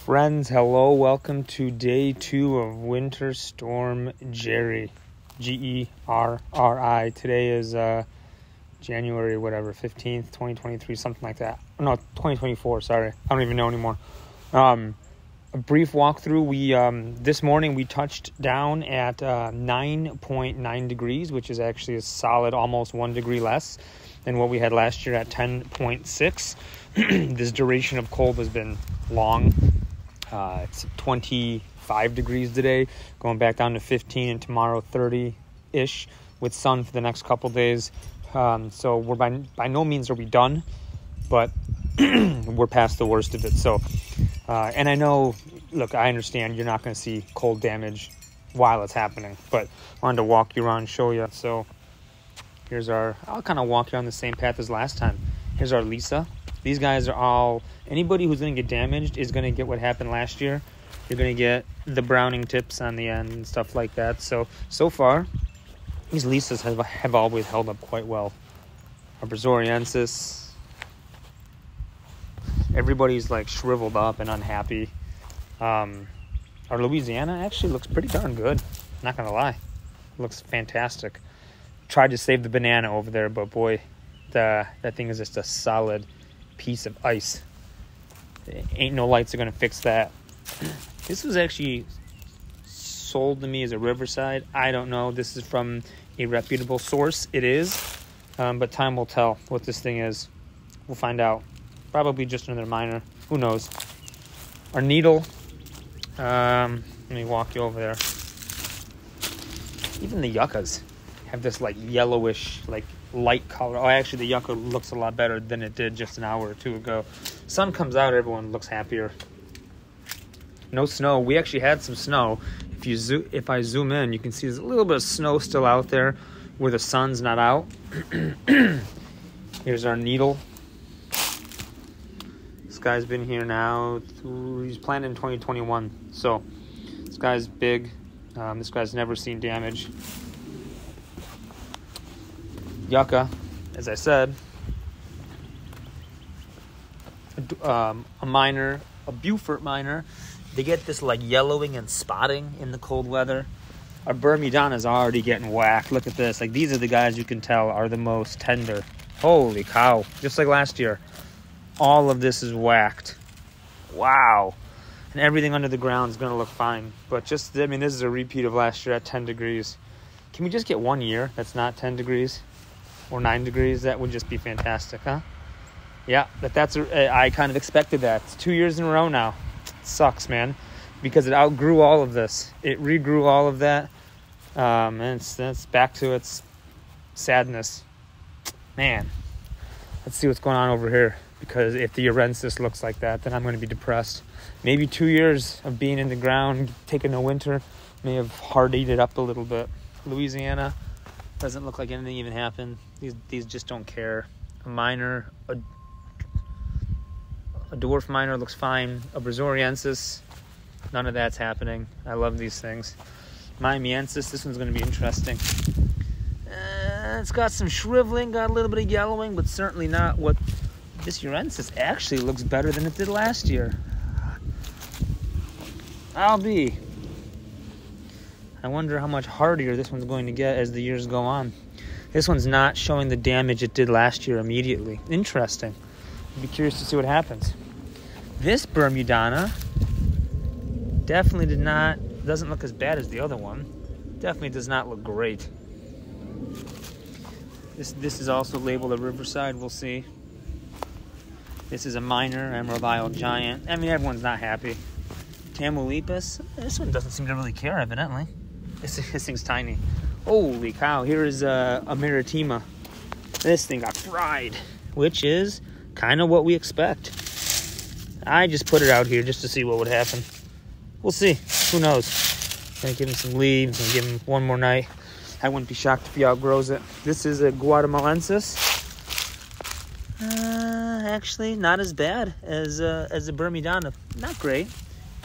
Friends, hello. Welcome to day 2 of Winter Storm Gerri. Gerri. Today is January, 15th, 2023, something like that. No, 2024, sorry. I don't even know anymore. A brief walkthrough. We this morning we touched down at 9.9 degrees, which is actually a solid almost 1 degree less than what we had last year at 10.6. This duration of cold has been long. It's 25 degrees today, going back down to 15, and tomorrow 30-ish with sun for the next couple days. So we're by no means are we done, but we're past the worst of it. So, and I know, look, I understand you're not going to see cold damage while it's happening, but I wanted to walk you around and show you. So here's I'll kind of walk you on the same path as last time. Here's our Lisa. These guys are all, anybody who's going to get damaged is going to get what happened last year. You're going to get the browning tips on the end and stuff like that. So far, these Lisas have always held up quite well. Our Brazoriensis, everybody's like shriveled up and unhappy. Our Louisiana actually looks pretty darn good. Not going to lie. Looks fantastic. Tried to save the banana over there, but boy, that thing is just a solid piece of ice. Ain't no lights are gonna fix that. This was actually sold to me as a Riverside. I don't know. This is from a reputable source. It is, but time will tell what this thing is. We'll find out. Probably just another minor. Who knows? Our needle. Let me walk you over there. Even the yuccas have this like yellowish, like light color. Oh, actually, the yucca looks a lot better than it did just an hour or two ago. Sun comes out, everyone looks happier. No snow. We actually had some snow. If I zoom in, you can see there's a little bit of snow still out there where the sun's not out. Here's our needle. This guy's been here now. He's planted in 2021. So this guy's big. This guy's never seen damage. Yucca, as I said, a minor, a Beaufort minor. They get this like yellowing and spotting in the cold weather. Our Bermudanas is already getting whacked. Look at this. Like, these are the guys you can tell are the most tender. Holy cow. Just like last year. All of this is whacked. Wow. And everything under the ground is going to look fine. But this is a repeat of last year at 10 degrees. Can we just get 1 year that's not 10 degrees? Or 9 degrees? That would just be fantastic, huh? Yeah, I kind of expected that. It's 2 years in a row now. It sucks, man, because it outgrew all of this. It regrew all of that, and it's back to its sadness. Man, let's see what's going on over here, because if the Urensis looks like that, then I'm going to be depressed. Maybe 2 years of being in the ground, taking the winter, may have hardied it up a little bit. Louisiana doesn't look like anything even happened. These just don't care. A minor, a dwarf minor looks fine. A Brazoriensis, none of that's happening. I love these things. Miamiensis, this one's going to be interesting. It's got some shriveling, got a little bit of yellowing, but certainly not what this Urensis actually looks better than it did last year. I wonder how much hardier this one's going to get as the years go on. This one's not showing the damage it did last year immediately. Interesting. I'd be curious to see what happens. This Bermudana definitely doesn't look as bad as the other one. Definitely does not look great. This is also labeled a Riverside. We'll see. This is a minor Emerald Isle Giant. I mean, everyone's not happy. Tamaulipas. This one doesn't seem to really care, evidently. This thing's tiny. Holy cow. Here is a Maritima. This thing got fried, which is kind of what we expect. I just put it out here just to see what would happen. We'll see. Who knows? Gonna give him some leaves and give him one more night. I wouldn't be shocked if he outgrows it. This is a Guatemalensis. Actually, not as bad as a Bermudana. Not great.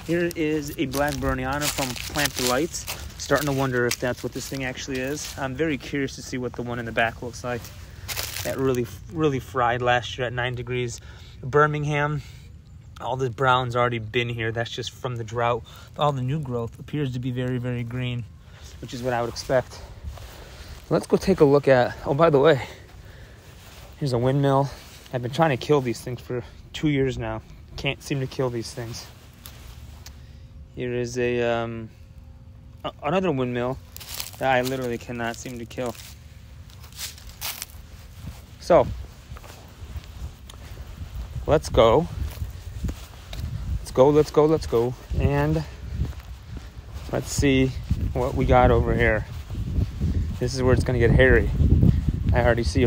Here is a Black Burniana from Plant Delights. Starting to wonder if that's what this thing actually is. I'm very curious to see what the one in the back looks like. That really fried last year at 9 degrees. Birmingham, All the brown's already been here. That's just from the drought. All the new growth appears to be very, very green, which is what I would expect. Let's go take a look at, oh, by the way, here's a windmill. I've been trying to kill these things for 2 years now. Can't seem to kill these things. Here is a another windmill that I literally cannot seem to kill. So, let's go. Let's go. And let's see what we got over here. This is where it's going to get hairy. I already see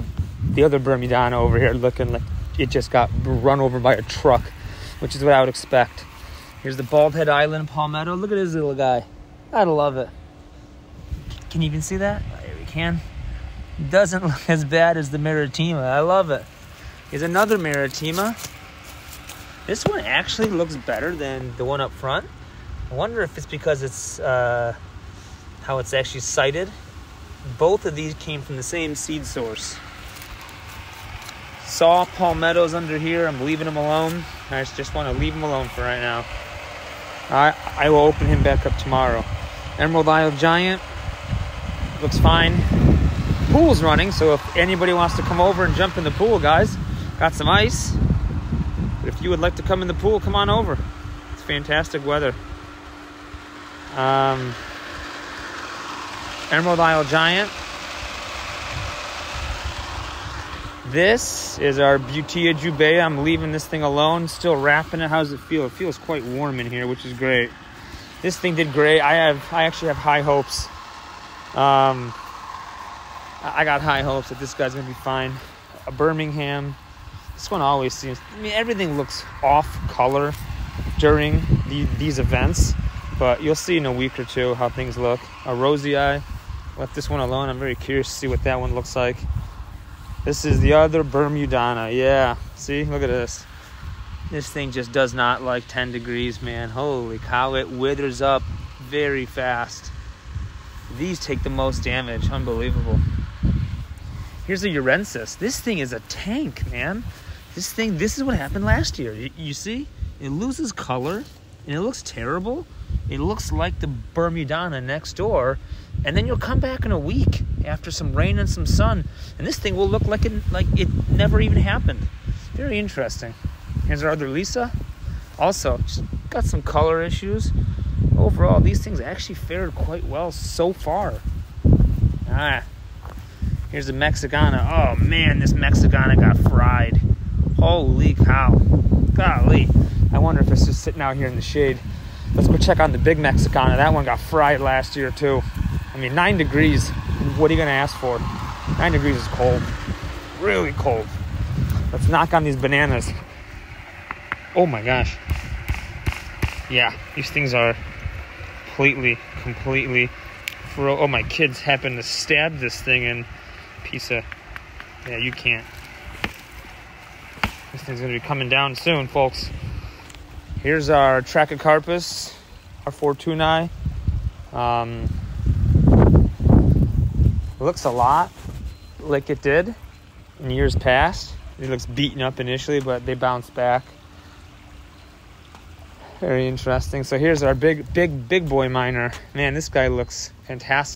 the other Bermudiana over here looking like it just got run over by a truck, which is what I would expect. Here's the Bald Head Island palmetto. Look at this little guy. I love it. Can you even see that? There we can. Doesn't look as bad as the Maritima. I love it. Here's another Maritima. This one actually looks better than the one up front. I wonder if it's because it's how it's actually sighted. Both of these came from the same seed source. Saw palmettos under here. I'm leaving them alone. I just want to leave them alone for right now. I will open him back up tomorrow. Emerald Isle Giant looks fine. Pool's running, so if anybody wants to come over and jump in the pool, guys, got some ice. But if you would like to come in the pool, come on over. It's fantastic weather. Emerald Isle Giant. This is our Butea Jubei. I'm leaving this thing alone, still wrapping it. How does it feel? It feels quite warm in here, which is great. This thing did great. I actually have high hopes. I got high hopes that this guy's gonna be fine. A Birmingham. This one always seems, I mean, everything looks off color during these events, but you'll see in a week or two how things look. A Rosy Eye. Left this one alone. I'm very curious to see what that one looks like. This is the other Bermudiana. Yeah, see, look at this. This thing just does not like 10 degrees, man. Holy cow, it withers up very fast. These take the most damage. Unbelievable. Here's a Urensis. This thing is a tank, man. This is what happened last year. You see? It loses color, and it looks terrible. It looks like the Bermudiana next door, and then you'll come back in a week after some rain and some sun, and this thing will look like it never even happened. Very interesting. Here's our other Lisa. Also, just got some color issues. Overall, these things actually fared quite well so far. Here's the Mexicana. Oh man, this Mexicana got fried. Holy cow. Golly. I wonder if it's just sitting out here in the shade. Let's go check on the big Mexicana. That one got fried last year too. I mean, 9 degrees. What are you gonna ask for? 9 degrees is cold. Really cold. Let's knock on these bananas. Oh my gosh. Yeah, these things are completely oh, my kids happened to stab this thing in piece of, yeah, you can't. This thing's gonna be coming down soon, folks. Here's our Trachycarpus, our Fortunae. Looks a lot like it did in years past. It looks beaten up initially, but they bounced back. Very interesting. So here's our big boy miner. Man, this guy looks fantastic.